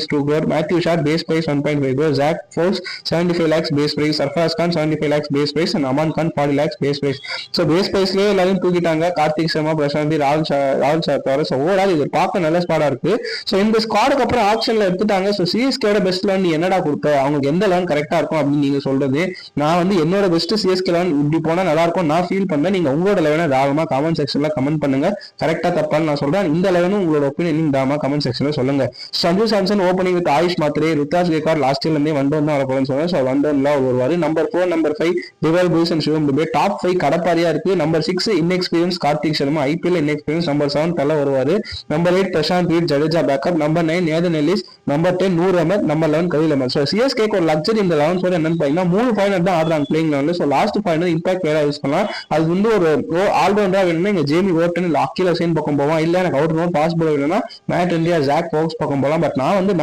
2 crore. Matthew Shah base price 1.5 crore. Zach Fox 75 lakhs base price. Sarfaraz Khan 75 lakhs base price and Aman Khan 40 lakhs base price. So base price ல எல்லாரும் தூக்கிட்டாங்க. கார்த்திக் சர்மா, பிரசாந்தி, ராகுல் தவிர. So overall இது பார்க்க நல்ல ஸ்குவாடா இருக்கு. ஸோ இந்த ஸ்குவாடுக்கு அப்புறம் ஆப்ஷன்ல எடுத்துட்டாங்க. ஸோ சிஎஸ்கேட பெஸ்ட் லெவன் என்னடா கொடுத்த, அவங்களுக்கு எந்த லெவன் கரெக்டா இருக்கும் அப்படின்னு நீங்க சொல்றது. நான் வந்து என்னோட பெஸ்ட் சிஎஸ்கே லெவன் இப்படி போனா நல்லா இருக்கும் நான் ஃபீல் பண்ணேன். நீங்க உங்களோட லெவனை தாராளமா கமெண்ட் செக்ஷன்ல கமெண்ட் பண்ணுங்க. கரெக்டா தப்பான்னு நான் சொல்றேன். இந்த லெவனும் உங்களோட ஒப்பீனியன் தாராளமா கமெண்ட் செக்ஷன்ல சொல்லுங்க. Sanju Samson opening with Ayush Mhatre, Ruturaj Gaikwad last இயர்ல இருந்தே வந்தோம் தான் வரப்போன்னு சொன்னேன். ஸோ வந்தோம்ல வருவாரு. Number 4 number 5 Dewald Brevis and Shivam Dube. Top 5 கடப்பாரியா இருக்கு. Number 6 inexperience Karthik Sharma, IPL inexperience. Number 7 தலை வருவாரு. Number 8 Prashant Veer Jadeja backup. Number 9 Nathan Ellis. Number 10 Noor Ahmad. Number 11 Khaleel Ahmed. So சிஎஸ்கேக்கு ஒரு லக்ஸரி இந்த 11 என்னன்னு பாத்தீங்கன்னா 3 ஃபைனல் தான் ஆடுறாங்க பிளேயிங் லெவன்ல. ஸோ லாஸ்ட் ஃபைனல் இம்பாக்ட் வேற யூஸ் பண்ணலாம். அது வந்து ஒரு ஆல்ரவுண்டரா வேணும்னா இங்க ஜேமி ஓர்டன் இல்ல அக்கீல் ஹுசைன் பக்கம் போவான். இல்ல எனக்கு அவுட் நோட் பாசிபிள் வேணும்னா மேட் இந்தியா ஜாக் ஃபோக்ஸ் பக்கம் போகலாம். பட் நான் வந்து